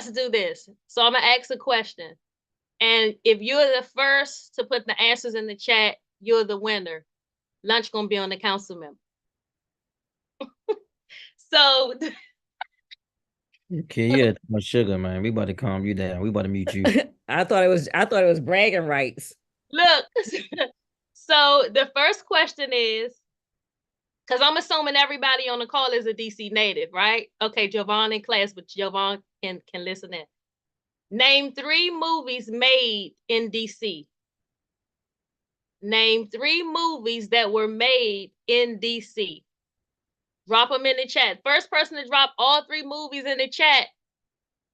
let's do this. So I'm gonna ask a question. And if you're the first to put the answers in the chat, you're the winner. Lunch gonna be on the council member. So Okay, you had too much sugar, man. We about to calm you down. We about to mute you. I thought it was bragging rights. look, so the first question is, because I'm assuming everybody on the call is a DC native, right? Okay, Jovan in class, but Jovan can listen in. Name 3 movies made in DC. Name 3 movies that were made in DC. Drop them in the chat. First person to drop all 3 movies in the chat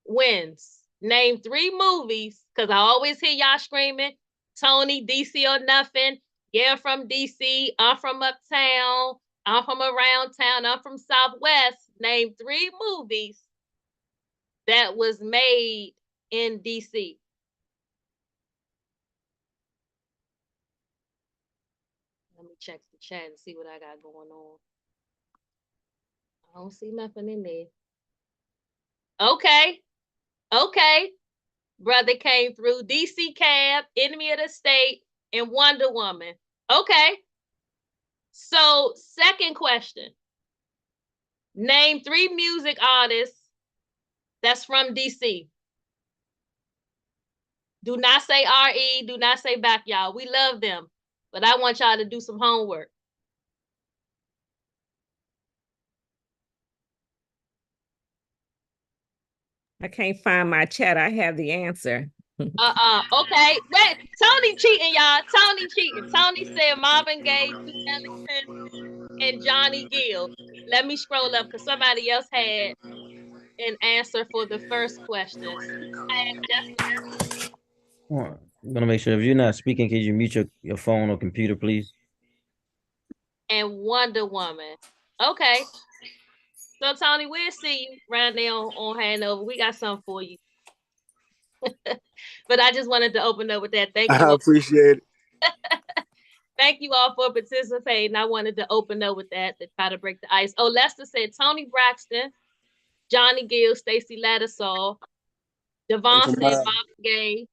wins. Name 3 movies, because I always hear y'all screaming, Tony, DC or nothing. Yeah, I'm from DC. I'm from uptown. I'm from around town. I'm from Southwest. Name 3 movies that was made in DC. Let me check the chat and see what I got going on. I don't see nothing in there. Okay. Brother came through. DC Cab, Enemy of the State, and Wonder Woman. Okay. So, second question. Name 3 music artists that's from DC. Do not say RE. Do not say back, y'all. We love them. But I want y'all to do some homework. I can't find my chat. I have the answer. Okay. Wait, Tony cheating, y'all. Tony cheating. Tony said Marvin Gaye, and Johnny Gill. Let me scroll up because somebody else had an answer for the first question. I'm gonna make sure if you're not speaking, can you mute your phone or computer, please? And Wonder Woman. Okay. So Tony, we'll see you right there on Hanover. We got something for you. But I just wanted to open up with that. Thank you. I appreciate it. Thank you all for participating. I wanted to open up with that to try to break the ice. Oh, Lester said Tony Braxton, Johnny Gill, Stacey Lattisaw, Devon said Marvin Gaye.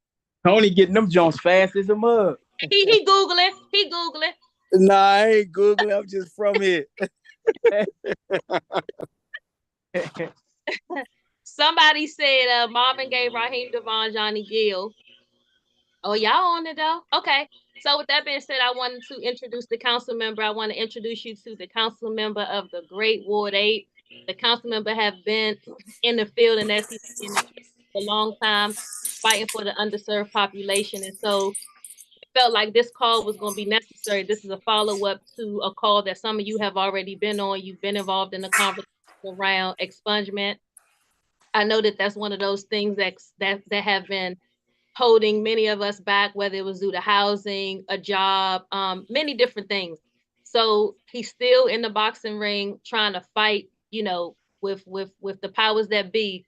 Tony getting them Jones fast as a mug. He Googling. He Googling. Nah, I ain't Googling. I'm just from here. Somebody said Marvin Gaye, Raheem Devon, Johnny Gill. Oh, y'all on it though? Okay. So with that being said, I wanted to introduce the council member. I want to introduce you to the council member of the Great Ward 8. The council member have been in the field and that's for a long time fighting for the underserved population. And so it felt like this call was going to be necessary. This is a follow-up to a call that some of you have already been on. You've been involved in the conversation around expungement. I know that that's one of those things that have been holding many of us back, whether it was due to housing, a job, many different things. So he's still in the boxing ring trying to fight, you know, with the powers that be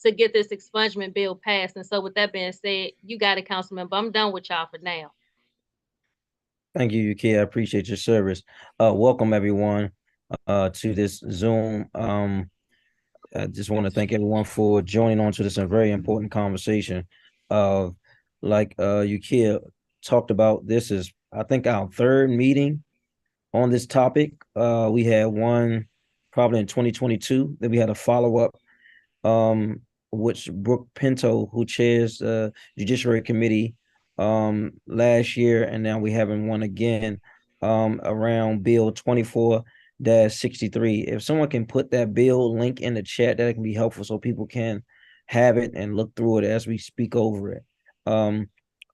to get this expungement bill passed. And so with that being said, you got it, council member. I'm done with y'all for now. Thank you, UK. I appreciate your service. Welcome everyone to this Zoom. I just want to thank everyone for joining on to this very important conversation. Like UK talked about, this is I think our 3rd meeting on this topic. We had one probably in 2022. Then we had a follow-up, which Brooke Pinto, who chairs the Judiciary Committee, last year, and now we having one again around Bill 24-63. If someone can put that bill link in the chat, that can be helpful so people can have it and look through it as we speak over it.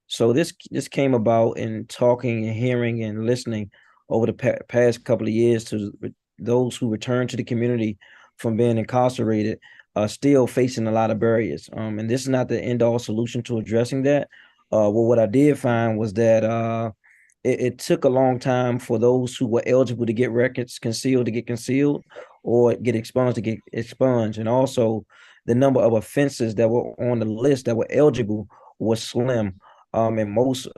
So this came about in talking and hearing and listening over the past couple of years to those who return to the community from being incarcerated, still facing a lot of barriers. And this is not the end-all solution to addressing that. Well, what I did find was that it took a long time for those who were eligible to get records concealed to get concealed, or get expunged to get expunged. And also the number of offenses that were on the list that were eligible was slim. And most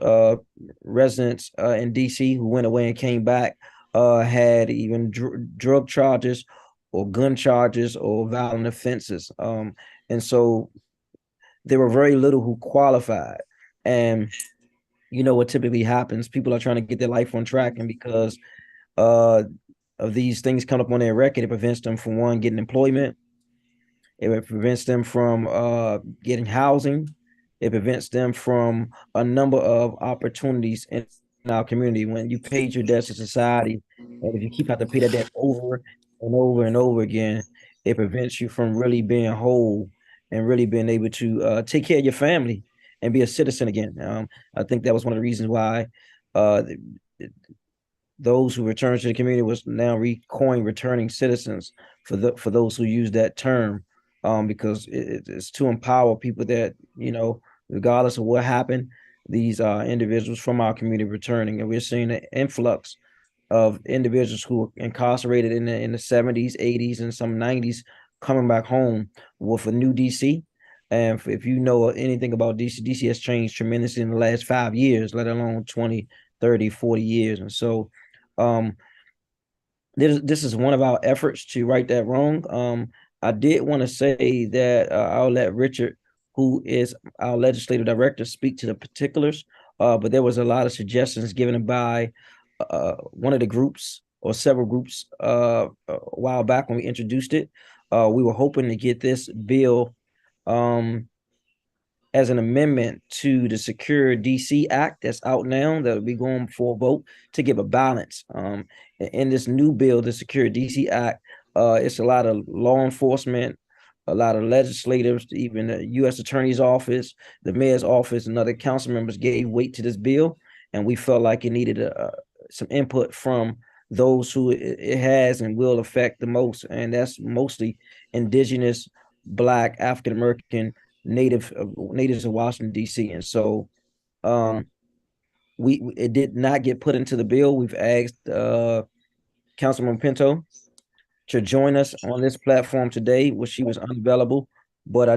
residents in DC who went away and came back had even drug charges or gun charges or violent offenses. And so there were very little who qualified. And you know what typically happens, people are trying to get their life on track, and because uh of these things come up on their record, it prevents them from, one, getting employment. It prevents them from getting housing. It prevents them from a number of opportunities in our community. When you paid your debts to society, and if you keep having to pay that debt over and over and over again, it prevents you from really being whole and really being able to take care of your family and be a citizen again. I think that was one of the reasons why uh, those who return to the community was now coined returning citizens for those who use that term, because it's to empower people that, you know, regardless of what happened, these individuals from our community returning, and we're seeing an influx of individuals who were incarcerated in the 70s, 80s, and some 90s coming back home with a new DC. And if you know anything about DC, DC has changed tremendously in the last 5 years, let alone 20, 30, 40 years. And so um, this is one of our efforts to right that wrong. I did want to say that I'll let Richard, who is our legislative director, speak to the particulars. But there was a lot of suggestions given by one of the groups or several groups a while back when we introduced it. We were hoping to get this bill um, as an amendment to the Secure DC Act that's out now, that will be going for a vote, to give a balance. In this new bill, the Secure DC Act, it's a lot of law enforcement, a lot of legislators, even the U.S. Attorney's Office, the Mayor's Office, and other council members gave weight to this bill, and we felt like it needed some input from those who it has and will affect the most, and that's mostly indigenous, Black, African American, natives of Washington D.C. And so we it did not get put into the bill. We've asked Councilman Pinto to join us on this platform today, which she was unavailable. But I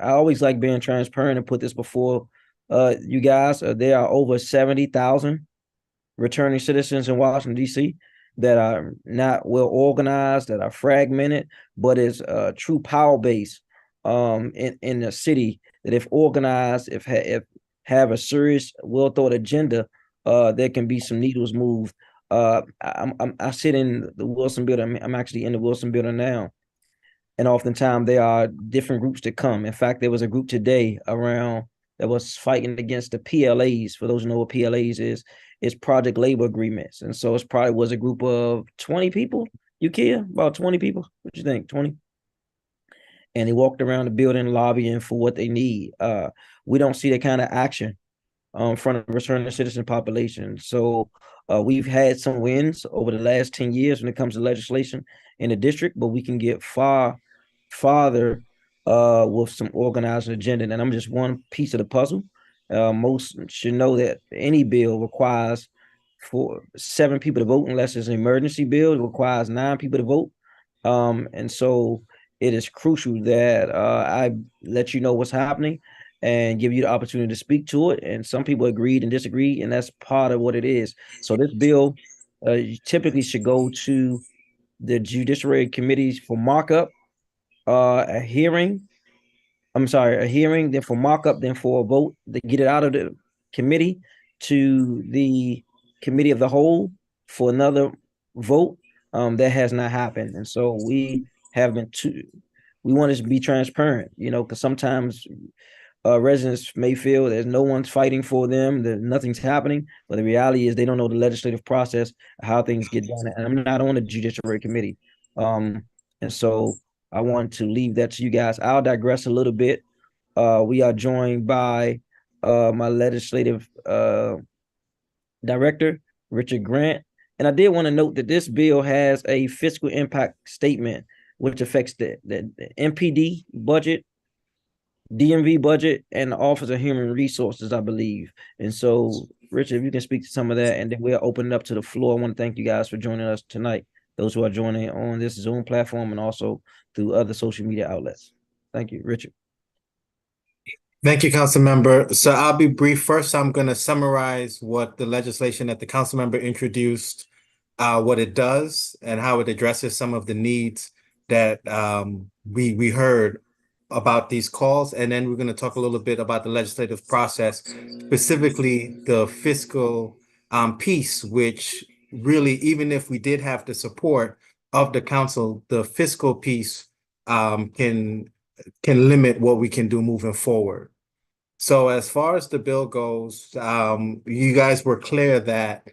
always like being transparent and put this before you guys. There are over 70,000 returning citizens in Washington, D.C. that are not well organized, that are fragmented, but is a true power base in the city that, if organized, if have a serious, well thought agenda, there can be some needles moved. I sit in the Wilson building. I'm actually in the Wilson building now, and oftentimes there are different groups that come. In fact, there was a group today around that was fighting against the PLAs. For those who know what PLAs is, it's project labor agreements, and so it's probably was a group of 20 people. You care about 20 people? What you think? 20? And they walked around the building lobbying for what they need. We don't see that kind of action from the returning citizen population. So we've had some wins over the last 10 years when it comes to legislation in the district, but we can get farther with some organized agenda. And I'm just one piece of the puzzle. Most should know that any bill requires for 7 people to vote, unless it's an emergency bill. It requires 9 people to vote. And so it is crucial that I let you know what's happening and give you the opportunity to speak to it. And some people agreed and disagreed, and that's part of what it is. So this bill typically should go to the judiciary committees for markup, a hearing. I'm sorry, a hearing, then for markup, then for a vote to get it out of the committee to the committee of the whole for another vote. That has not happened. And so we want to be transparent, you know, because sometimes residents may feel there's no one's fighting for them, that nothing's happening, but the reality is they don't know the legislative process, how things get done. And I'm not on the judiciary committee, and so I want to leave that to you guys. I'll digress a little bit. We are joined by my legislative director, Richard Grant, and I did want to note that this bill has a fiscal impact statement which affects the MPD budget, DMV budget, and the Office of Human Resources, I believe. And so, Richard, if you can speak to some of that, and then we'll open it up to the floor. I want to thank you guys for joining us tonight, those who are joining on this Zoom platform and also through other social media outlets. Thank you, Richard. Thank you, council member. So I'll be brief. First, I'm going to summarize what the legislation that the council member introduced, what it does and how it addresses some of the needs that we heard about these calls, and then we're going to talk a little bit about the legislative process, specifically the fiscal piece, which really, even if we did have the support of the council, the fiscal piece can limit what we can do moving forward. So as far as the bill goes, you guys were clear that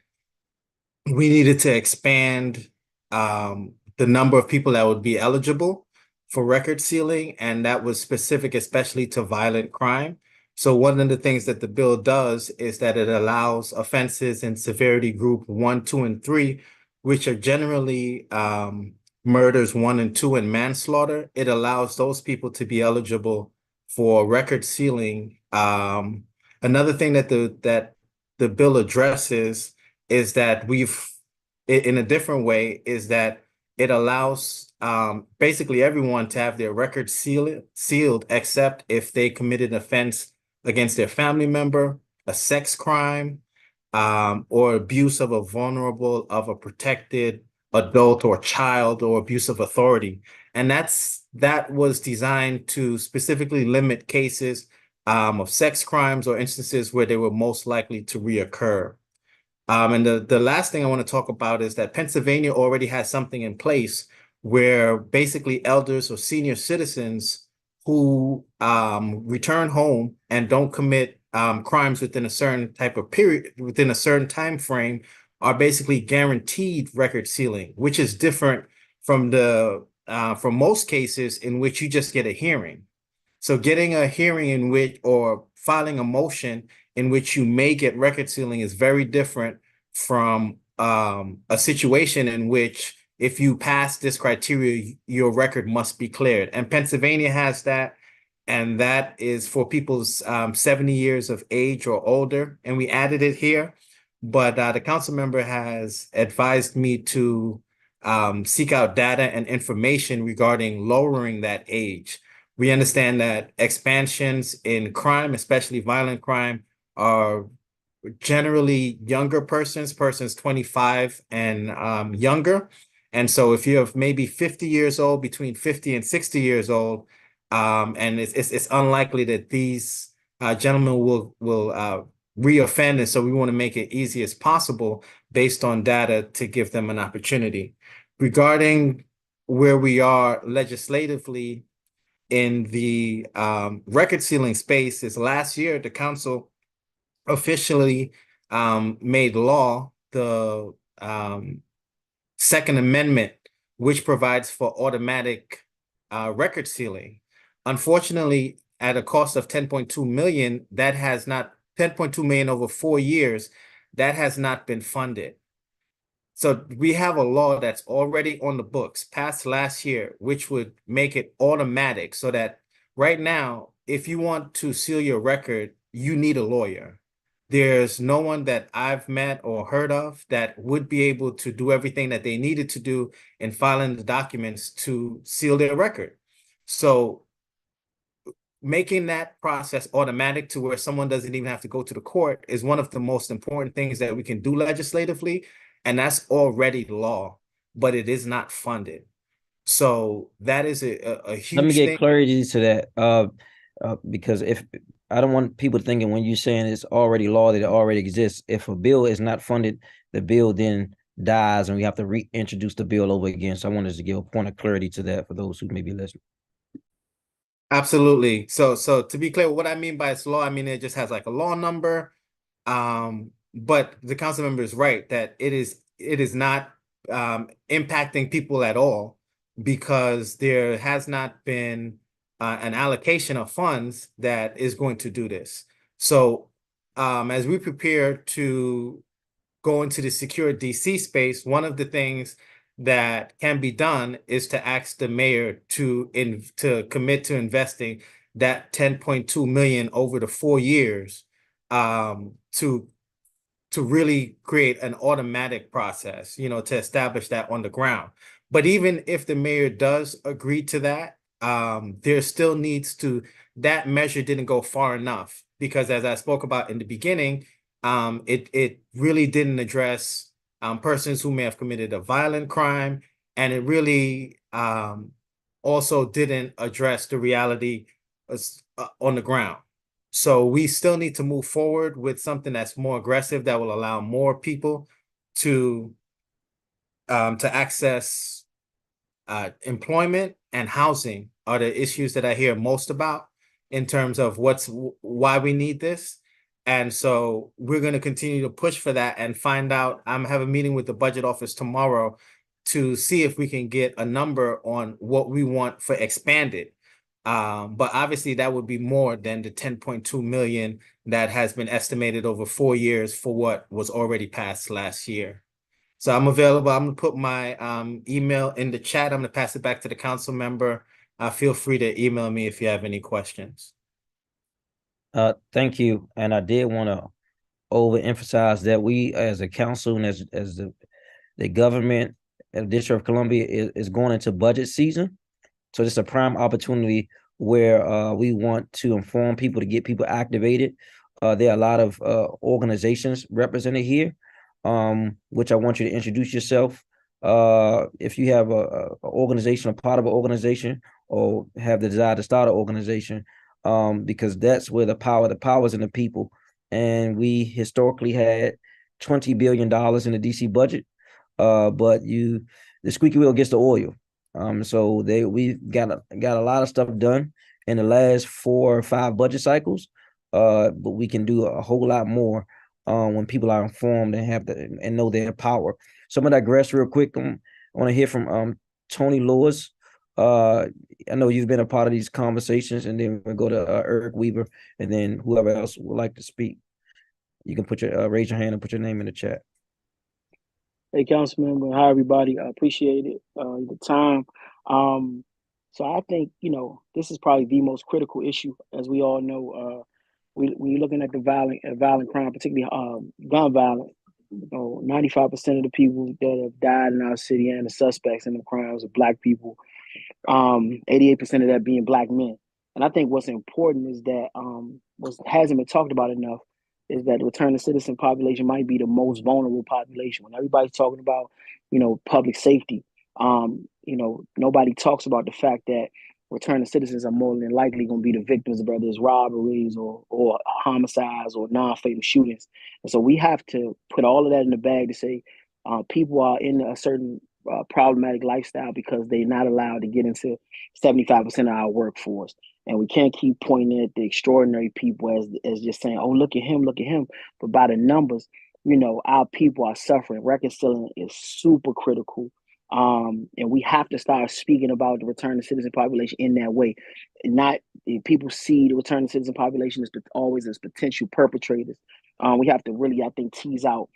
we needed to expand the number of people that would be eligible for record sealing, and that was specific especially to violent crime. So one of the things that the bill does is that it allows offenses in severity group 1, 2, and 3, which are generally murders 1 and 2 and manslaughter. It allows those people to be eligible for record sealing. Another thing that the bill addresses is that in a different way, is that it allows basically everyone to have their records sealed, except if they committed an offense against their family member, a sex crime, or abuse of of a protected adult or child, or abuse of authority. And that was designed to specifically limit cases of sex crimes or instances where they were most likely to reoccur. And the last thing I want to talk about is that Pennsylvania already has something in place where basically elders or senior citizens who return home and don't commit crimes within a certain type of period, within a certain time frame, are basically guaranteed record sealing, which is different from from most cases in which you just get a hearing. So getting a hearing in which, or filing a motion in which you may get record sealing, is very different from a situation in which if you pass this criteria, your record must be cleared. And Pennsylvania has that, and that is for people's 70 years of age or older. And we added it here, but the council member has advised me to seek out data and information regarding lowering that age. We understand that expansions in crime, especially violent crime, are generally younger persons 25 and younger. And so if you're maybe 50 years old, between 50 and 60 years old, and it's unlikely that these gentlemen will reoffend. And so we want to make it easy as possible based on data to give them an opportunity. Regarding where we are legislatively in the record sealing space, is last year the council officially made law the Second Amendment, which provides for automatic record sealing. Unfortunately, at a cost of 10.2 million, that has not 10.2 million over 4 years, that has not been funded. So we have a law that's already on the books, passed last year, which would make it automatic, so that right now, if you want to seal your record, you need a lawyer. There's no one that I've met or heard of that would be able to do everything that they needed to do in filing the documents to seal their record. So making that process automatic to where someone doesn't even have to go to the court is one of the most important things that we can do legislatively. And that's already law, but it is not funded. So that is a huge Let me get thing. clarity to that. Because if I don't want people thinking when you're saying it's already law that it already exists. If a bill is not funded, the bill then dies and we have to reintroduce the bill over again. So I wanted to give a point of clarity to that for those who may be listening. Absolutely. So to be clear, what I mean by it's law, I mean it just has like a law number. But the council member is right that it is not impacting people at all, because there has not been an allocation of funds that is going to do this. So as we prepare to go into the secure DC space, one of the things that can be done is to ask the mayor to commit to investing that 10.2 million over the 4 years to really create an automatic process, to establish that on the ground. But even if the mayor does agree to that, there still needs to, that measure didn't go far enough, because as I spoke about in the beginning, it really didn't address persons who may have committed a violent crime, and it really also didn't address the reality on the ground. So we still need to move forward with something that's more aggressive that will allow more people to access employment and housing are the issues that I hear most about in terms of why we need this. And so we're going to continue to push for that and find out. I'm having a meeting with the budget office tomorrow to see if we can get a number on what we want for expanded. But obviously that would be more than the 10.2 million that has been estimated over 4 years for what was already passed last year. So I'm available. I'm gonna put my email in the chat. I'm gonna pass it back to the council member. Feel free to email me if you have any questions. Thank you. And I did want to overemphasize that we as a council and as the government of the District of Columbia is going into budget season. So it's a prime opportunity where we want to inform people to get people activated. There are a lot of organizations represented here, which I want you to introduce yourself. If you have a organization, a part of an organization, or have the desire to start an organization, because that's where the power is in the people. And we historically had $20 billion in the DC budget, but the squeaky wheel gets the oil. So we've got a lot of stuff done in the last 4 or 5 budget cycles, but we can do a whole lot more when people are informed and know their power. So I'm gonna digress real quick. I want to hear from Tony Lewis. I know you've been a part of these conversations, and then we'll go to Eric Weaver, and then whoever else would like to speak. You can raise your hand and put your name in the chat. Hey, Councilmember, hi everybody. I appreciate it, the time. So I think this is probably the most critical issue, as we all know. When you're looking at the violent crime, particularly gun violence, 95% of the people that have died in our city and the suspects in the crimes are Black people. 88% of that being Black men. And I think what's important is that what hasn't been talked about enough is that the return to citizen population might be the most vulnerable population. When everybody's talking about, public safety, nobody talks about the fact that returning citizens are more than likely going to be the victims of whether it's robberies or homicides or non-fatal shootings. And so we have to put all of that in the bag to say people are in a certain problematic lifestyle because they're not allowed to get into 75% of our workforce. And we can't keep pointing at the extraordinary people as just saying, oh, look at him. But by the numbers, our people are suffering. Reconciling is super critical. And we have to start speaking about the return to citizen population in that way. Not people see the return to citizen population as always as potential perpetrators. We have to really, I think, tease out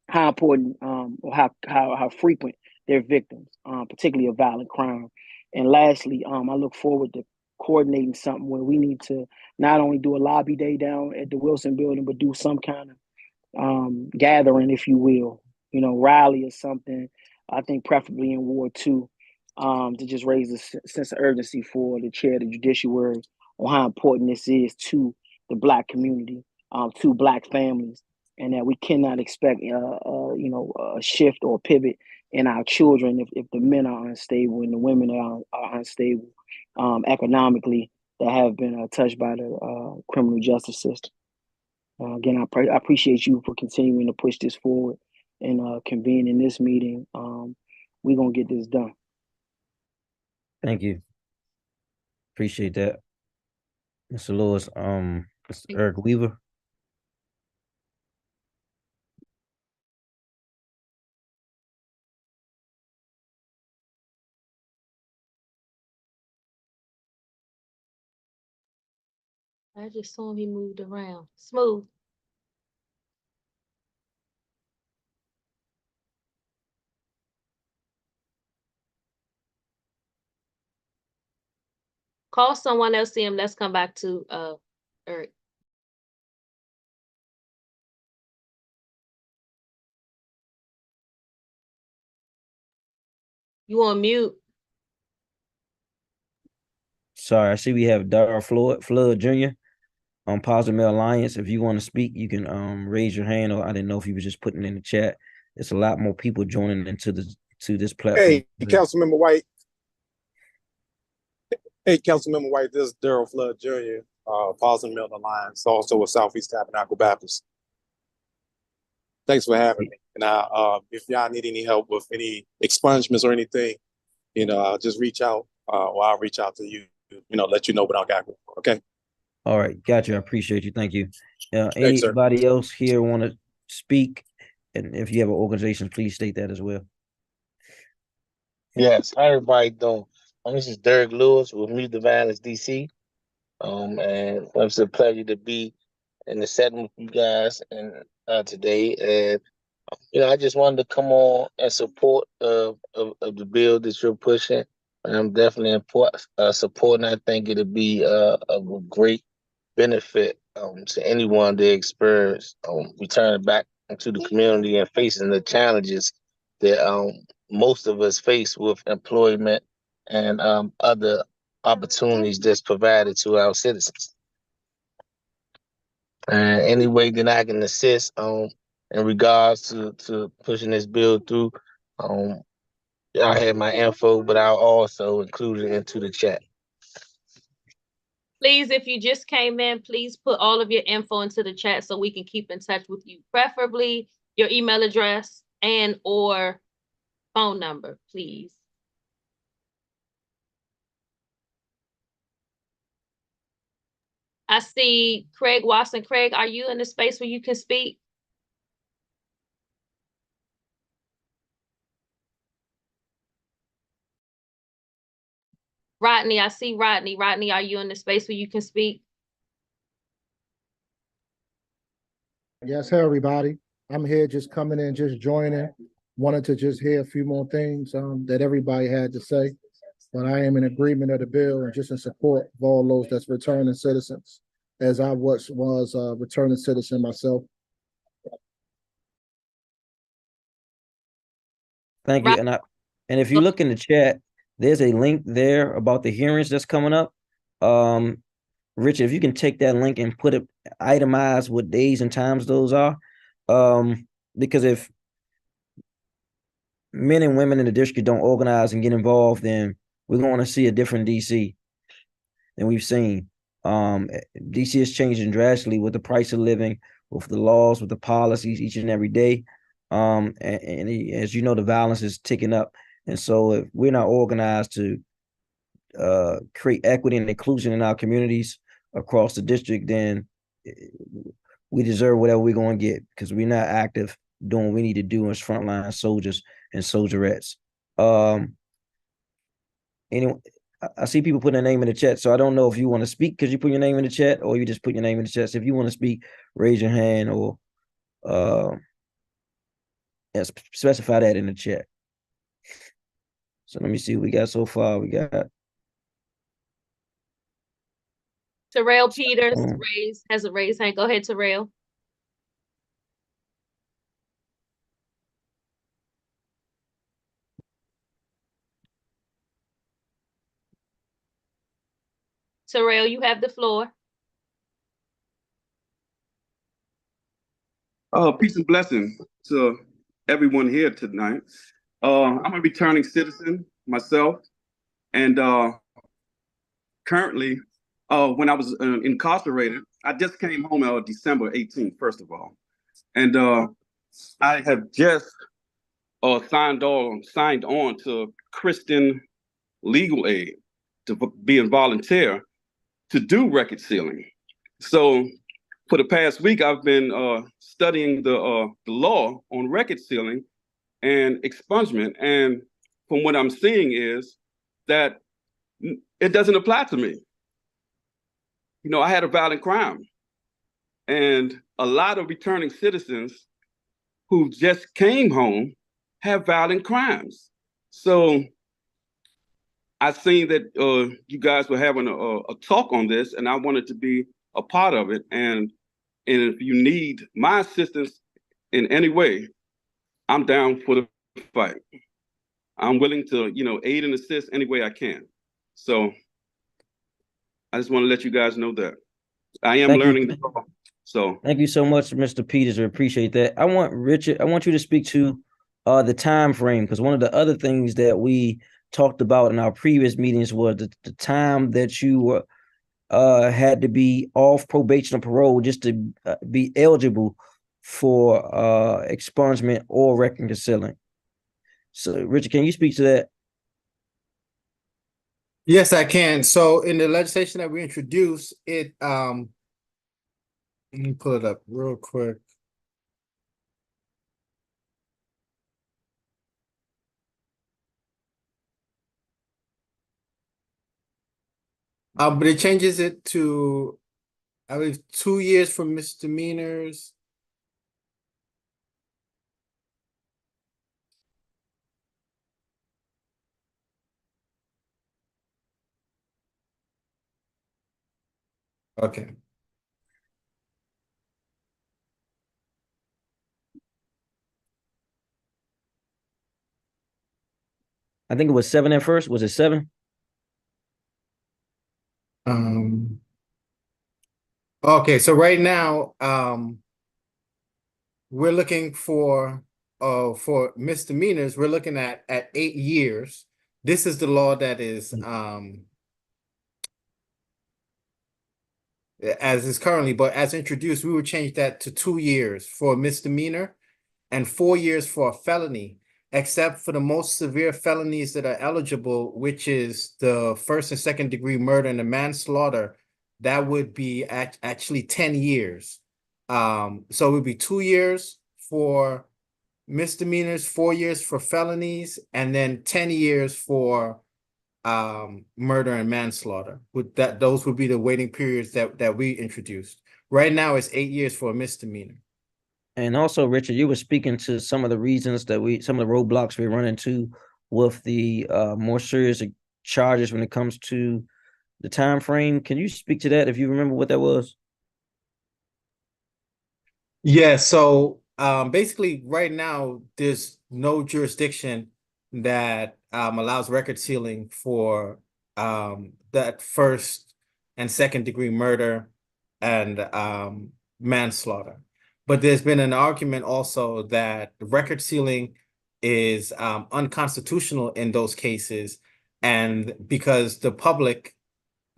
how important or how frequent they're victims, particularly of violent crime. And lastly, I look forward to coordinating something where we need to not only do a lobby day down at the Wilson building, but do some kind of gathering, if you will, rally or something. I think preferably in Ward 2, to just raise a sense of urgency for the chair of the judiciary on how important this is to the Black community, to Black families, and that we cannot expect a shift or pivot in our children if the men are unstable and the women are unstable economically, that have been touched by the criminal justice system. Again, I appreciate you for continuing to push this forward and convening this meeting. We're going to get this done. Thank you. Appreciate that. Mr. Lewis, Mr. Eric Weaver. I just saw him, he moved around. Smooth. Call someone else, see him. Let's come back to Eric. You on mute. Sorry, I see we have Darrell Flood Jr. on Positive Male Alliance. If you want to speak, you can raise your hand, or I didn't know if you was just putting it in the chat. There's a lot more people joining into this platform. Hey, Councilmember White. Hey, Councilmember White, this is Daryl Flood Jr., Paulson Mill Alliance, also with Southeast Tabernacle Baptist. Thanks for having me. And if y'all need any help with any expungements or anything, just reach out, or I'll reach out to you, let you know what I got going on, okay? All right, got you. I appreciate you. Thank you. Thanks, sir. Anybody else here want to speak? And if you have an organization, please state that as well. Yes, how everybody doing? This is Derek Lewis with Meet the Violence DC. And it's a pleasure to be in the setting with you guys and today. And I just wanted to come on and support of the bill that you're pushing. And I'm definitely supporting. I think it'll be of a great benefit to anyone that experience returning back into the community and facing the challenges that most of us face with employment and other opportunities that's provided to our citizens. And any way that I can assist in regards to pushing this bill through, I have my info, but I'll also include it into the chat. Please, if you just came in, please put all of your info into the chat so we can keep in touch with you, preferably your email address and or phone number, please. I see Craig Watson. Craig, are you in the space where you can speak? Rodney, I see Rodney. Rodney, are you in the space where you can speak? Yes, hey everybody. I'm here just coming in, just joining. Wanted to just hear a few more things that everybody had to say. But I am in agreement of the bill and just in support of all those that's returning citizens, as I was a returning citizen myself. Thank you. And if you look in the chat, there's a link there about the hearings that's coming up. Richard, if you can take that link and put it itemized what days and times those are. Because if men and women in the district don't organize and get involved, then we're going to see a different DC than we've seen. DC is changing drastically with the price of living, with the laws, with the policies each and every day. And as you know, the violence is ticking up. And so if we're not organized to create equity and inclusion in our communities across the district, then we deserve whatever we're going to get, because we're not active doing what we need to do as frontline soldiers and soldierettes. Anyway, I see people putting their name in the chat, so I don't know if you want to speak because you put your name in the chat, or you just put your name in the chat. So if you want to speak, raise your hand or specify that in the chat. So let me see what we got so far. We got Terrell Peters has a raised hand. Go ahead, Terrell. Terrell, you have the floor. Peace and blessing to everyone here tonight. I'm a returning citizen myself, and currently, when I was incarcerated, I just came home December 18th, first of all, and I have just signed on to Christian Legal Aid to be a volunteer to do record sealing. So for the past week, I've been studying the law on record sealing and expungement. And from what I'm seeing is that it doesn't apply to me. You know, I had a violent crime. And a lot of returning citizens who just came home have violent crimes. So I seen that you guys were having a talk on this, and I wanted to be a part of it. And if you need my assistance in any way, I'm down for the fight. I'm willing to, aid and assist any way I can. So I just want to let you guys know that I am learning the law. So thank you so much, Mr. Peters. I appreciate that. I want you to speak to the time frame, because one of the other things that we talked about in our previous meetings was the time that you were had to be off probation or parole just to be eligible for expungement or reconciling. So, Richard, can you speak to that? Yes, I can. So in the legislation that we introduced, it let me pull it up real quick. But it changes it to, I believe, 2 years for misdemeanors. Okay. I think it was 7 at first. Was it 7? Okay, so right now, we're looking for misdemeanors, we're looking at 8 years. This is the law that is as is currently, but as introduced, we would change that to 2 years for a misdemeanor and 4 years for a felony, except for the most severe felonies that are eligible, which is the first and second degree murder and the manslaughter. That would be actually 10 years. So it would be 2 years for misdemeanors, 4 years for felonies, and then 10 years for murder and manslaughter. Those would be the waiting periods that we introduced. Right now it's 8 years for a misdemeanor. And also, Richard, you were speaking to some of the reasons that some of the roadblocks we run into with the more serious charges when it comes to the time frame. Can you speak to that if you remember what that was? Yeah, so basically right now there's no jurisdiction that allows record sealing for that first and second degree murder and manslaughter. But there's been an argument also that record sealing is unconstitutional in those cases, and because the public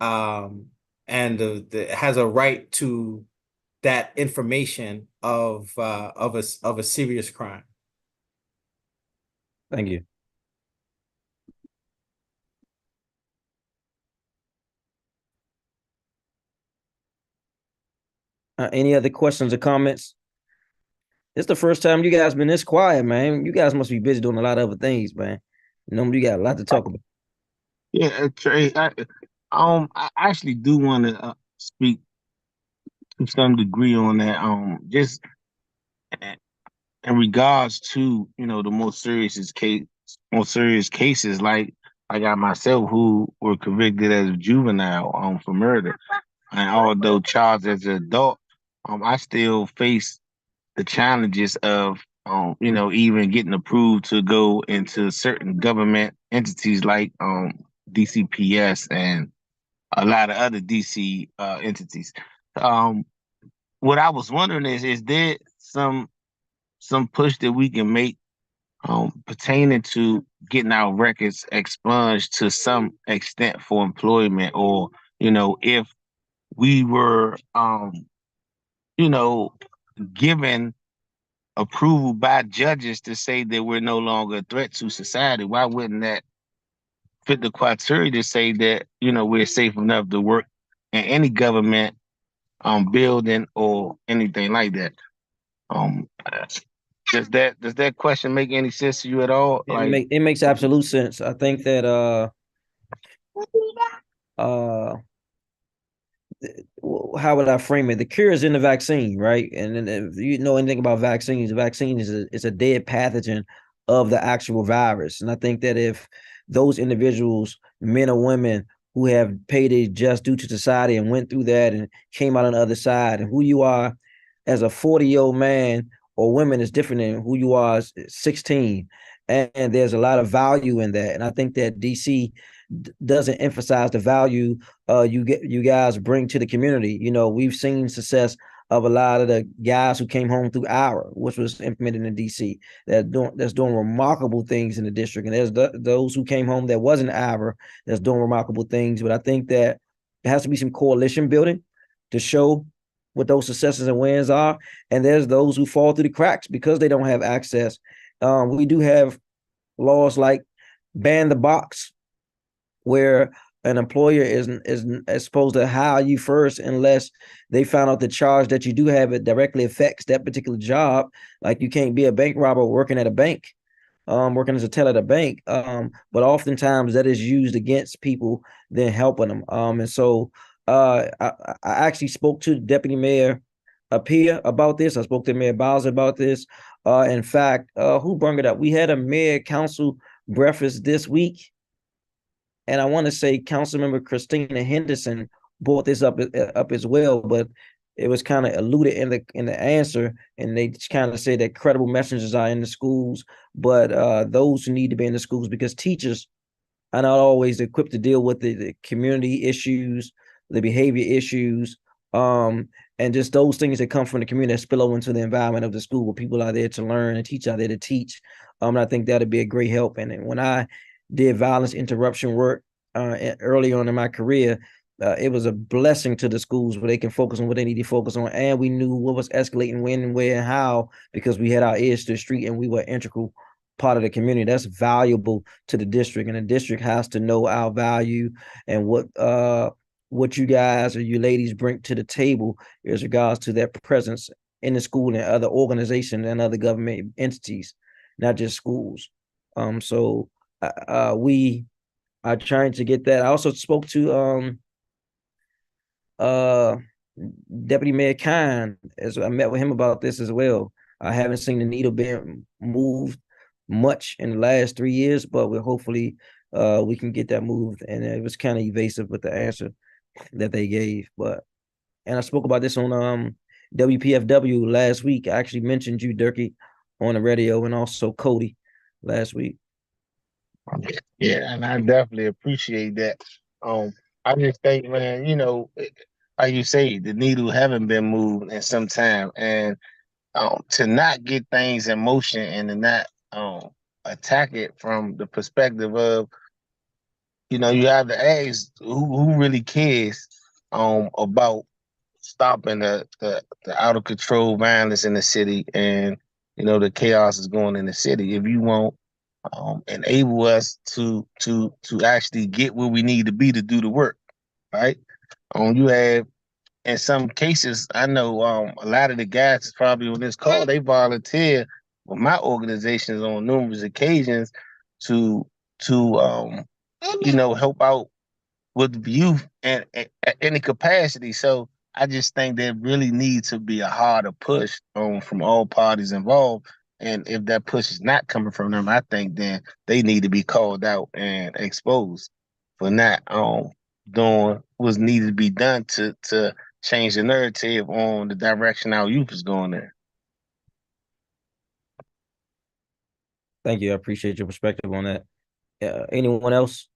and has a right to that information of a serious crime. Thank you. Any other questions or comments? It's the first time you guys been this quiet, man. You guys must be busy doing a lot of other things, man. Normally you got a lot to talk about. Yeah, Trey, I actually do want to speak to some degree on that. Just in regards to the more serious cases, like I got myself who were convicted as a juvenile for murder, and although charged as an adult, I still face the challenges of even getting approved to go into certain government entities like DCPS and a lot of other DC entities. What I was wondering is there some push that we can make pertaining to getting our records expunged to some extent for employment, or if we were given approval by judges to say that we're no longer a threat to society, why wouldn't that fit the criteria to say that we're safe enough to work in any government building or anything like that? Does that question make any sense to you at all? It makes absolute sense. I think that how would I frame it? The cure is in the vaccine, right? And then if you know anything about vaccines, the vaccine is a dead pathogen of the actual virus. And I think that if those individuals, men or women, who have paid a just due to society and went through that and came out on the other side, and who you are as a 40-year-old man or woman is different than who you are as 16. And there's a lot of value in that. And I think that DC doesn't emphasize the value you guys bring to the community. We've seen success of a lot of the guys who came home through our, which was implemented in DC, that's doing remarkable things in the district. And there's those who came home that wasn't our that's doing remarkable things. But I think that there has to be some coalition building to show what those successes and wins are. And there's those who fall through the cracks because they don't have access. We do have laws like ban the box, where an employer is supposed to hire you first unless they found out the charge that you do have it directly affects that particular job. Like you can't be a bank robber working at a bank, working as a teller at a bank. But oftentimes that is used against people than helping them. And so I actually spoke to the deputy mayor up here about this. I spoke to Mayor Bowser about this. In fact, who brought it up? We had a mayor council breakfast this week, and I want to say Councilmember Christina Henderson brought this up as well, but it was kind of alluded in the answer, and they kind of say that credible messengers are in the schools, but those who need to be in the schools, because teachers are not always equipped to deal with the community issues, the behavior issues, and just those things that come from the community that spill over into the environment of the school, where people are there to learn and teach are there to teach. And I think that'd be a great help. And when I did violence interruption work early on in my career, it was a blessing to the schools where they can focus on what they need to focus on. And we knew what was escalating, when, where, and how, because we had our ears to the street and we were integral part of the community. That's valuable to the district, and the district has to know our value and what you guys or you ladies bring to the table as regards to their presence in the school and other organizations and other government entities, not just schools. So we are trying to get that. I also spoke to Deputy Mayor Kine, as I met with him about this as well. I haven't seen the needle being moved much in the last 3 years, but we're hopefully we can get that moved. And it was kind of evasive with the answer that they gave. And I spoke about this on WPFW last week. I actually mentioned you, Durkee, on the radio, and also Cody last week. Yeah, and I definitely appreciate that. I just think, man, how you say, the needle haven't been moved in some time, and to not get things in motion and to not attack it from the perspective of, you have to ask who really cares about stopping the out of control violence in the city, and the chaos is going in the city. If you won't enable us to actually get where we need to be to do the work, right? You have, in some cases, I know a lot of the guys is probably on this call, they volunteer with my organizations on numerous occasions to help out with youth and at any capacity. So I just think there really needs to be a harder push from all parties involved. And if that push is not coming from them, I think then they need to be called out and exposed for not doing what's needed to be done to change the narrative on the direction our youth is going in. Thank you. I appreciate your perspective on that. Anyone else?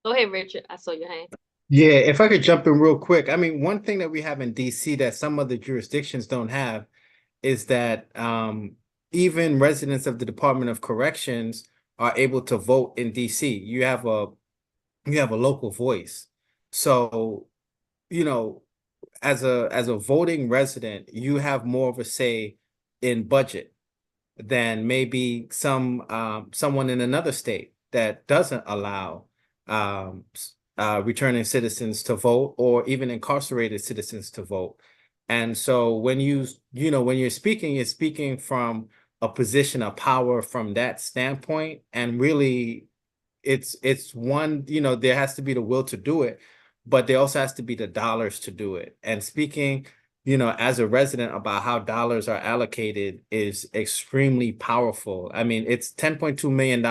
Go ahead, Richard. I saw your hand. Yeah, if I could jump in real quick. I mean, one thing that we have in DC that some other jurisdictions don't have is that even residents of the Department of Corrections are able to vote in DC. You have a local voice. So, as a voting resident, you have more of a say in budget than maybe someone in another state that doesn't allow returning citizens to vote, or even incarcerated citizens to vote. And so when when you're speaking from a position of power from that standpoint, and really it's one, there has to be the will to do it, but there also has to be the dollars to do it. And speaking, as a resident, about how dollars are allocated is extremely powerful. I mean, it's $10.2 million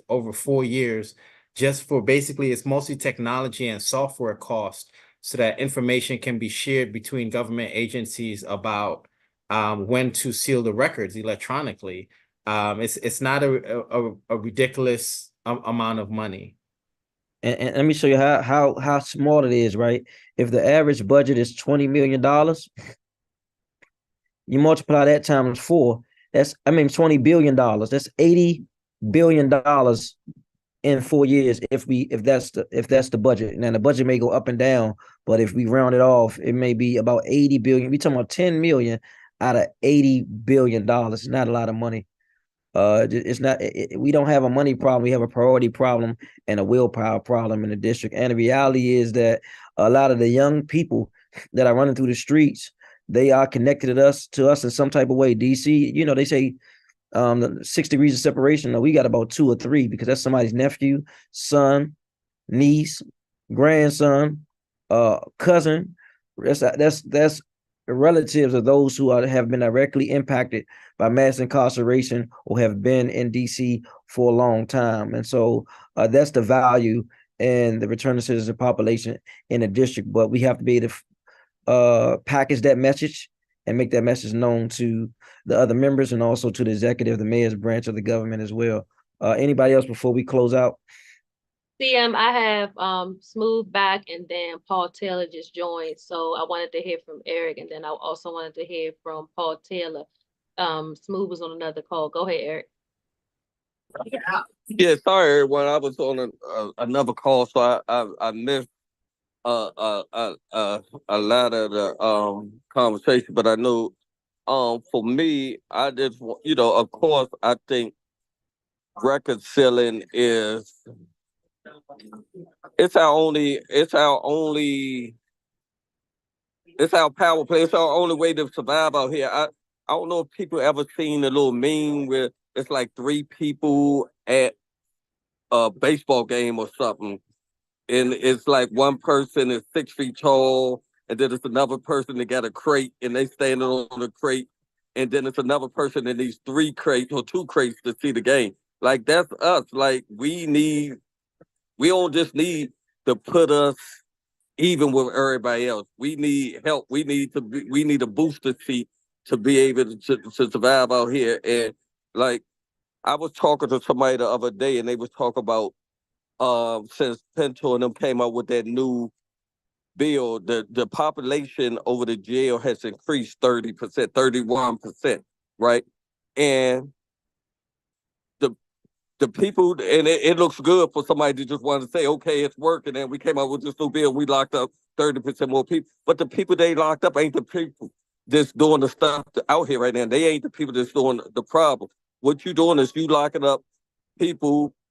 over 4 years, just for basically, it's mostly technology and software costs, so that information can be shared between government agencies about when to seal the records electronically. It's not a ridiculous amount of money. And let me show you how small it is, right? If the average budget is $20 million, you multiply that times 4. $20 billion. That's $80 billion in 4 years if that's the budget. Now the budget may go up and down, but if we round it off, it may be about 80 billion. We talking about 10 million out of $80 billion. It's not a lot of money. It's not. We don't have a money problem. We have a priority problem and a willpower problem in the district. And the reality is that a lot of the young people that are running through the streets, they are connected to us in some type of way. DC, they say 6 degrees of separation. No, we got about 2 or 3 because that's somebody's nephew, son, niece, grandson, cousin. That's relatives of those who have been directly impacted by mass incarceration or have been in DC for a long time. And so that's the value and the return of citizen population in the district. But we have to be able to package that message and make that message known to the other members and also to the executive, the mayor's branch of the government as well. Anybody else before we close out? CM, I have Smooth back, and then Paul Taylor just joined. So I wanted to hear from Eric, and then I also wanted to hear from Paul Taylor. Smooth was on another call. Go ahead, Eric. Yeah, sorry everyone. I was on another call, so I missed a lot of the conversation. But I know for me, I just of course I think reconciling it's our power play. It's our only way to survive out here. I don't know if people ever seen a little meme where it's like 3 people at a baseball game or something, and it's like one person is 6 feet tall, and then it's another person that got a crate, and they standing on the crate, and then it's another person that needs 3 crates or 2 crates to see the game. Like that's us. Like we don't just need to put us even with everybody else. We need help. We need a booster seat to be able to survive out here. And like I was talking to somebody the other day, and they was talking about since Pinto and them came out with that new bill, the population over the jail has increased 30%, 31%, right? And the people, and it looks good for somebody to just want to say, okay, it's working, and we came out with this new bill, we locked up 30% more people. But the people they locked up ain't the people that's doing the stuff out here right now. They ain't the people that's doing the problem. What you doing is you locking up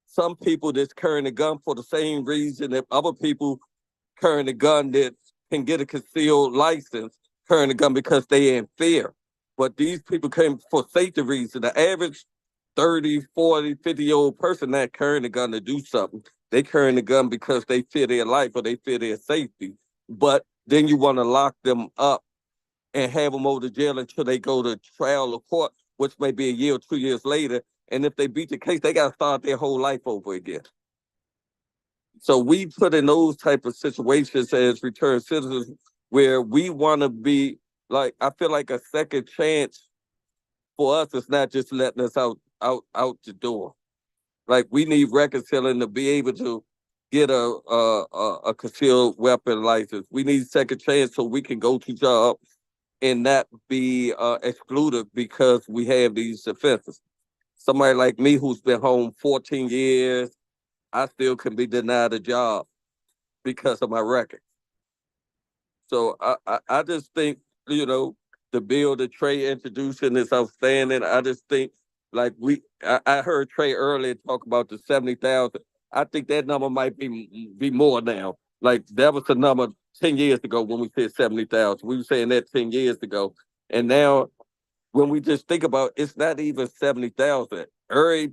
some people that's carrying a gun for the same reason that other people carrying a gun that can get a concealed license, carrying a gun because they in fear. But these people came for safety reasons. The average 30, 40, 50-year-old person not carrying a gun to do something. They carrying a gun because they fear their life or they fear their safety. But then you want to lock them up and have them over to jail until they go to trial or court, which may be a year or 2 years later. And if they beat the case, they got to start their whole life over again. So we put in those type of situations as returned citizens where we want to be like, I feel like a second chance for us is not just letting us out the door. Like we need reconciling to be able to get a concealed weapon license. We need second chance so we can go to jobs and not be excluded because we have these offenses. Somebody like me who's been home 14 years, I still can be denied a job because of my record. So I just think, the bill that Trey introducing is outstanding. I just think like I heard Trey earlier talk about the 70,000. I think that number might be more now. Like that was the number 10 years ago when we said 70,000. We were saying that 10 years ago. And now when we just think about it's not even 70,000. Every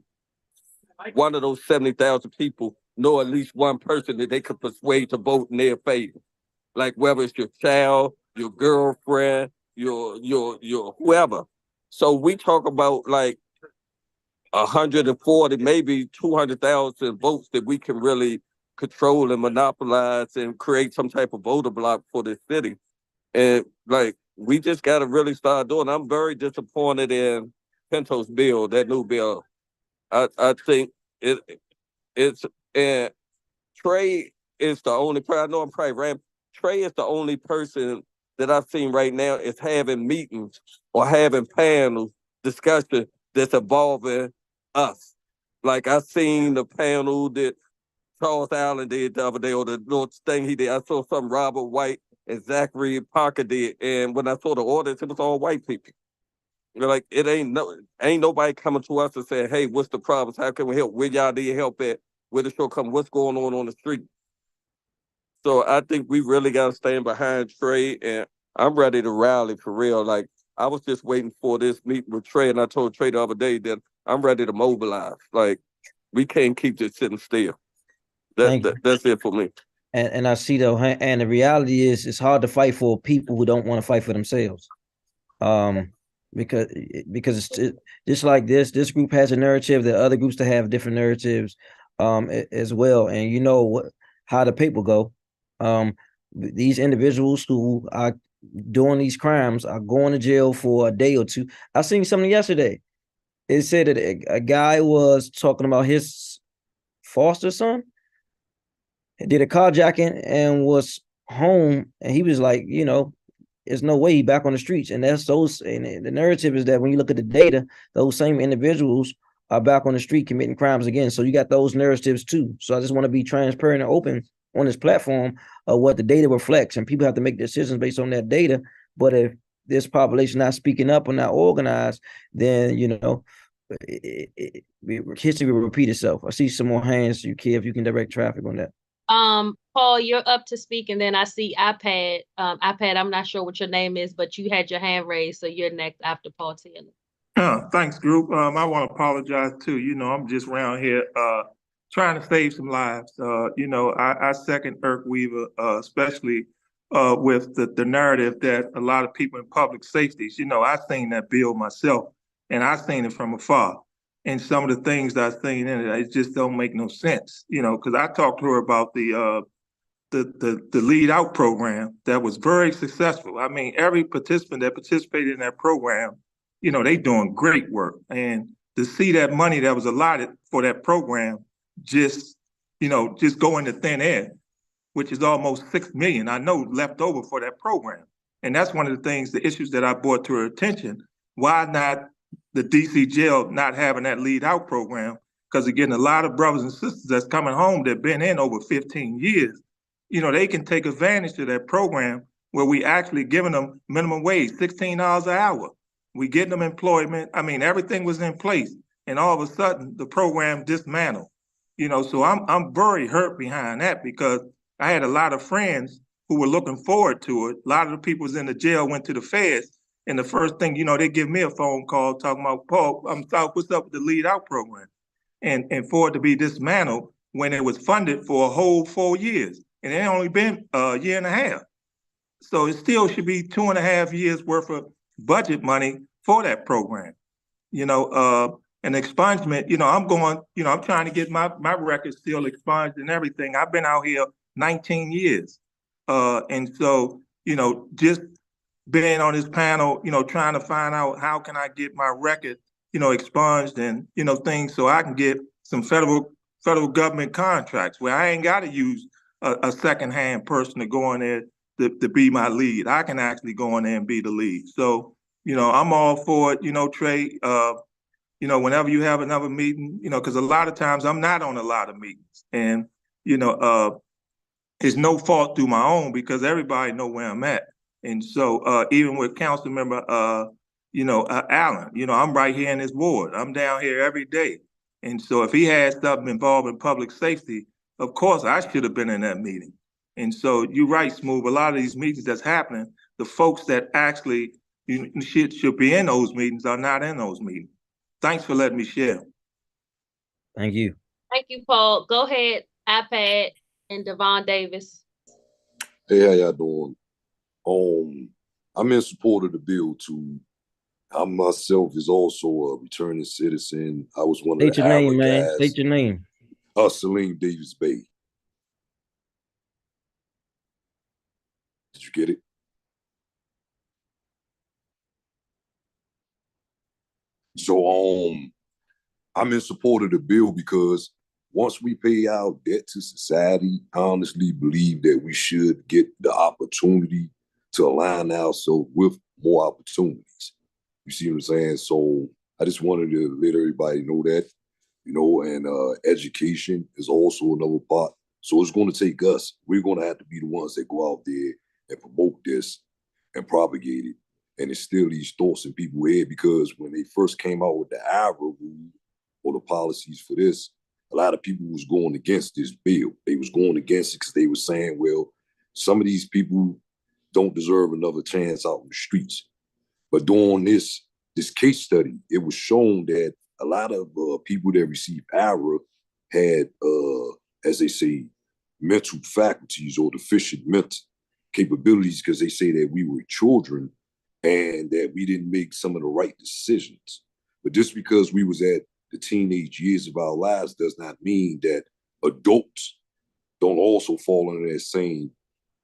one of those 70,000 people know at least one person that they could persuade to vote in their favor. Like whether it's your child, your girlfriend, your whoever. So we talk about like 140, maybe 200,000 votes that we can really control and monopolize and create some type of voter block for the city. And like we just got to really start doing. I'm very disappointed in Pinto's bill, that new bill. I think it's and Trey is the only person. I know I'm probably rambling. Trey is the only person that I've seen right now is having meetings or having panels discussion that's involving us. Like I seen the panel that Charles Allen did the other day, or the little thing he did. I saw some Robert White and Zachary Parker did, and when I saw the audience, it was all white people. You're like, it ain't nobody coming to us and saying, "Hey, what's the problems? How can we help? Where y'all need help at? Where the show come? What's going on the street?" So I think we really got to stand behind Trey, and I'm ready to rally for real. Like I was just waiting for this meeting with Trey, and I told Trey the other day that I'm ready to mobilize. Like we can't keep just sitting still. Thank you. That's it for me. And I see though, and the reality is, it's hard to fight for people who don't want to fight for themselves. Because it's just like this group has a narrative, that other groups that have different narratives, as well. And you know what, how the people go. These individuals who are doing these crimes are going to jail for a day or two. I seen something yesterday. It said that a guy was talking about his foster son did a carjacking and was home, and he was like, there's no way he back on the streets. And that's those, and the narrative is that when you look at the data, those same individuals are back on the street committing crimes again. So you got those narratives too. So I just want to be transparent and open on this platform of what the data reflects, and people have to make decisions based on that data. But if this population not speaking up or not organized, then history will repeat itself. I see some more hands. You care if you can direct traffic on that. Paul, you're up to speak, and then I see iPad. iPad, I'm not sure what your name is, but you had your hand raised, so you're next after Paul Taylor. Thanks, group. I want to apologize too. I'm just around here trying to save some lives. I second Irk Weaver, especially with the narrative that a lot of people in public safeties. I seen that bill myself, and I seen it from afar. And some of the things that I seen in it just don't make no sense. Because I talked to her about the lead out program that was very successful. I mean, every participant that participated in that program, they doing great work. And to see that money that was allotted for that program just go into thin air, which is almost 6 million, I know, left over for that program. And that's one of the things, the issues that I brought to her attention. Why not the DC jail not having that lead out program? Because again, a lot of brothers and sisters that's coming home that been in over 15 years, they can take advantage of that program where we actually giving them minimum wage, $16 an hour. We getting them employment. I mean, everything was in place. And all of a sudden the program dismantled. So I'm very hurt behind that, because I had a lot of friends who were looking forward to it. A lot of the people was in the jail, went to the feds. And the first thing, they give me a phone call talking about, Paul, what's up with the lead out program? And for it to be dismantled when it was funded for a whole 4 years. And it only been a year and a half. So it still should be 2.5 years worth of budget money for that program. An expungement, I'm trying to get my record still expunged and everything. I've been out here 19 years. And so, just being on this panel, trying to find out how can I get my record, expunged and, things so I can get some federal government contracts where I ain't got to use a secondhand person to go in there to be my lead. I can actually go in there and be the lead. So, I'm all for it, Trey. Whenever you have another meeting, because a lot of times I'm not on a lot of meetings, and it's no fault through my own, because everybody know where I'm at. And so even with Councilmember Allen, I'm right here in his ward. I'm down here every day. And so if he had something involved in public safety, of course I should have been in that meeting. And so you're right, Smooth. A lot of these meetings that's happening, the folks that actually should be in those meetings are not in those meetings. Thanks for letting me share. Thank you. Thank you, Paul. Go ahead, iPad and Devon Davis. Hey, how y'all doing? I'm in support of the bill too. I myself is also a returning citizen. I was one of the name, man. guys. State your name. Salim Davis Bay. Did you get it? So I'm in support of the bill because once we pay our debt to society, I honestly believe that we should get the opportunity to align ourselves with more opportunities. You see what I'm saying? So I just wanted to let everybody know that, and education is also another part. So it's going to take us. We're going to have to be the ones that go out there and promote this and propagate it and instill these thoughts in people's head, because when they first came out with the IRA rule or the policies for this, a lot of people was going against this bill. They was going against it because they were saying, well, some of these people don't deserve another chance out in the streets. But during this case study, it was shown that a lot of people that received IRA had, as they say, mental faculties or deficient mental capabilities, because they say that we were children and that we didn't make some of the right decisions. But just because we was at the teenage years of our lives does not mean that adults don't also fall into that same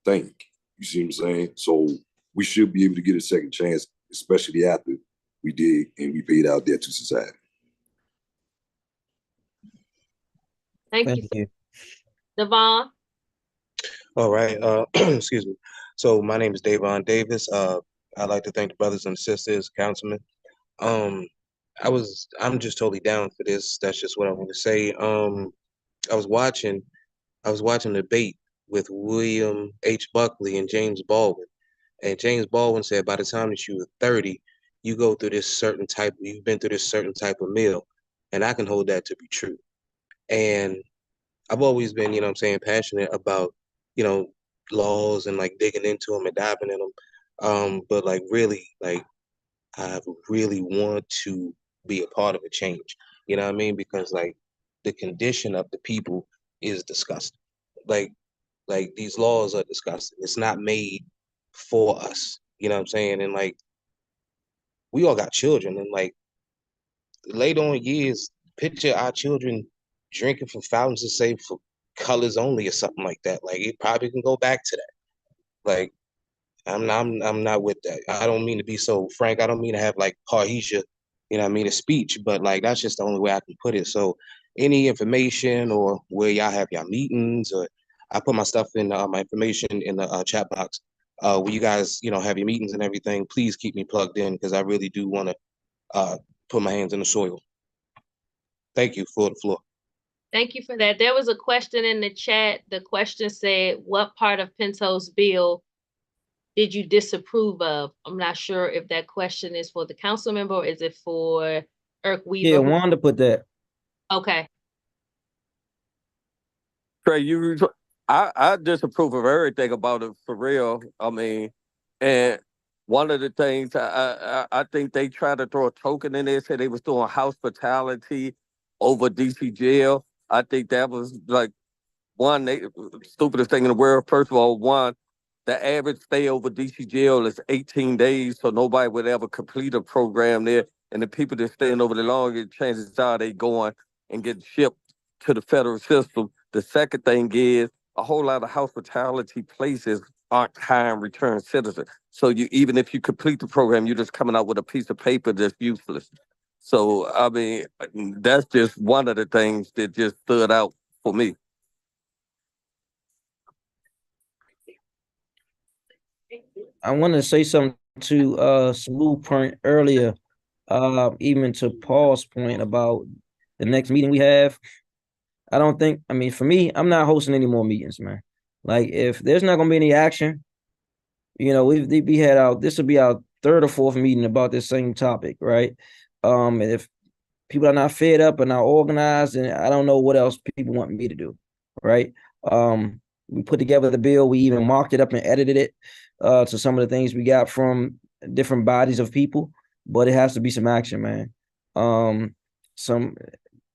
thing. You see what I'm saying? So we should be able to get a second chance, especially after we did and we paid our debt to society. Thank you. Devon. All right. Excuse me. So my name is Davon Davis. I'd like to thank the brothers and sisters, councilmen. I'm just totally down for this. That's just what I want to say. I was watching a debate with William H. Buckley and James Baldwin. And James Baldwin said by the time that you were 30, you've been through this certain type of meal. And I can hold that to be true. And I've always been, passionate about, laws and like digging into them and diving in them. But like really, like I really want to be a part of a change. You know what I mean? Because like the condition of the people is disgusting. Like these laws are disgusting. It's not made for us. You know what I'm saying? And like we all got children, and like later on years, picture our children drinking from fountains and say for colors only or something like that. Like it probably can go back to that. Like I'm not with that. I don't mean to be so frank. I don't mean to have like parrhesia, a speech, but like that's just the only way I can put it. So any information or where y'all have y'all meetings, or I put my stuff in my information in the chat box. Where you guys, have your meetings and everything, please keep me plugged in because I really do want to put my hands in the soil. Thank you for the floor. Thank you for that. There was a question in the chat. The question said, what part of Pinto's bill did you disapprove of? I'm not sure if that question is for the council member or is it for Irk Weaver? Yeah, Wanda put that. Okay. Trey, I disapprove of everything about it for real. I mean, and one of the things I think they tried to throw a token in there, said they was doing hospitality over DC jail. I think that was like stupidest thing in the world. First of all, the average stay over DC jail is 18 days, so nobody would ever complete a program there. And the people that staying over the longest, chances are they going and get shipped to the federal system. The second thing is a whole lot of hospitality places aren't hiring return citizens. So even if you complete the program, you're just coming out with a piece of paper that's useless. So, I mean, that's just one of the things that just stood out for me. I want to say something to Smooth point earlier, even to Paul's point about the next meeting we have. I don't think, I mean, for me, I'm not hosting any more meetings, man. Like, if there's not going to be any action, this will be our third or fourth meeting about this same topic, right? And if people are not fed up and not organized, and I don't know what else people want me to do, right? We put together the bill. We even marked it up and edited it to some of the things we got from different bodies of people, but it has to be some action, man. Some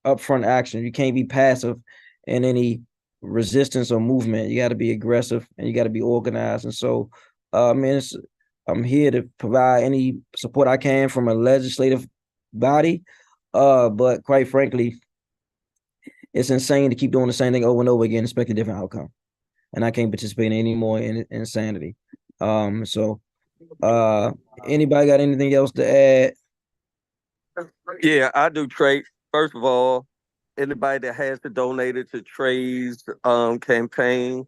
upfront action. You can't be passive in any resistance or movement. You got to be aggressive and you got to be organized. And so, I'm here to provide any support I can from a legislative body. But quite frankly, it's insane to keep doing the same thing over and over again, expect a different outcome. And I can't participate in any more insanity. So anybody got anything else to add? Yeah, I do, Trey. First of all, anybody that has to donate it to Trey's campaign.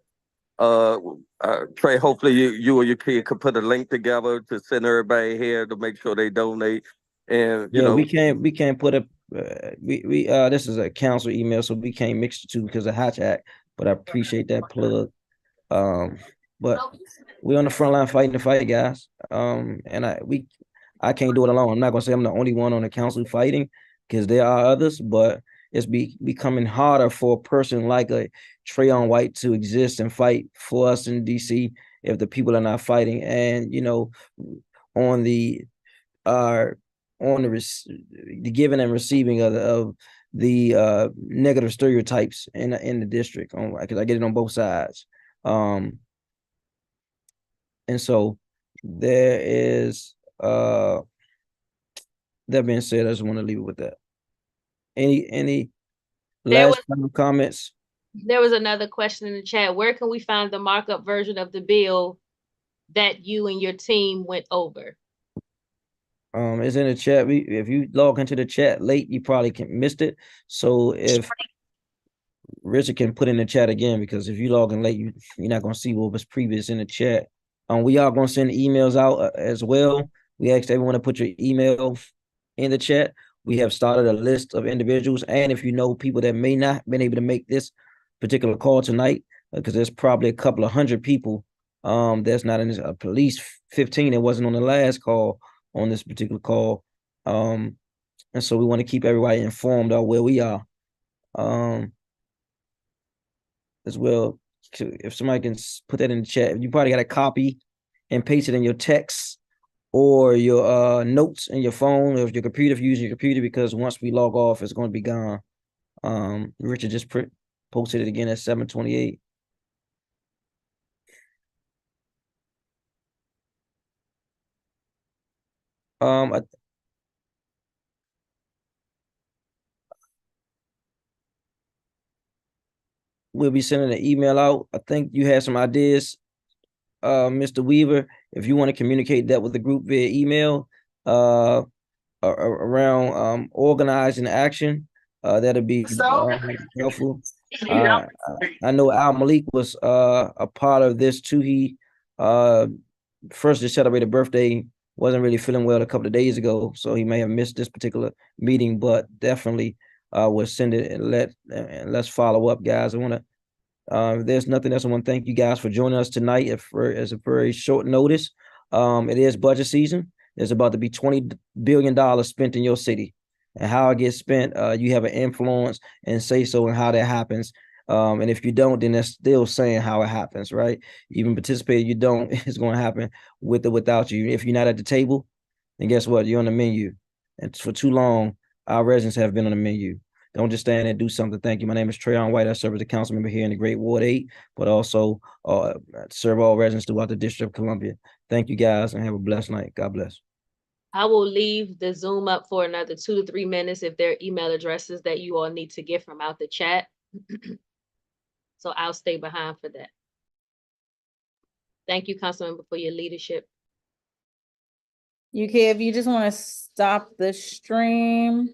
Trey, hopefully you or your kid could put a link together to send everybody here to make sure they donate. And yeah, we can't put a we this is a council email, so we can't mix the two because of Hatch Act. But I appreciate that plug. But we're on the front line fighting the fight, guys. And I can't do it alone. I'm not gonna say I'm the only one on the council fighting, because there are others, but it's becoming harder for a person like a Trayon White to exist and fight for us in DC if the people are not fighting. And on the the giving and receiving of the negative stereotypes in the district, because I get it on both sides. And so there is that being said, I just want to leave it with that. Any last final comments? There was another question in the chat. Where can we find the markup version of the bill that you and your team went over? It's in the chat. If you log into the chat late, you probably missed it. So if Richard can put in the chat again, because if you log in late, you're not gonna see what was previous in the chat. We are gonna send emails out as well. We asked everyone to put your email in the chat. We have started a list of individuals, and if you know people that may not been able to make this particular call tonight, because there's probably a couple of hundred people that's not in this, at least 15 that wasn't on the last call on this particular call. And so we want to keep everybody informed of where we are. As well, if somebody can put that in the chat, you probably got to copy and paste it in your text or your notes in your phone, or if your computer, if you're using your computer, because once we log off, it's going to be gone. Richard just posted it again at 7:28. We'll be sending an email out. I think you had some ideas, Mr. Weaver. If you want to communicate that with the group via email, around organizing action, that'll be helpful. I know Al Malik was a part of this too. He first just celebrated birthday, wasn't really feeling well a couple of days ago, so he may have missed this particular meeting, but definitely we'll send it and let's follow up, guys. I want to if there's nothing else, I want to thank you guys for joining us tonight as a very short notice. It is budget season. There's about to be $20 billion spent in your city, and how it gets spent, you have an influence and say so in how that happens. And if you don't, then that's still saying how it happens, right? Even participate, you don't, it's going to happen with or without you. If you're not at the table, then guess what? You're on the menu. And for too long, our residents have been on the menu. Don't just stand and do something. Thank you. My name is Trayon White. I serve as a council member here in the Great Ward 8, but also serve all residents throughout the District of Columbia. Thank you, guys, and have a blessed night. God bless. I will leave the Zoom up for another 2 to 3 minutes if there are email addresses that you all need to get from out the chat. So I'll stay behind for that. Thank you, Councilmember, for your leadership. You can, if you just want to stop the stream.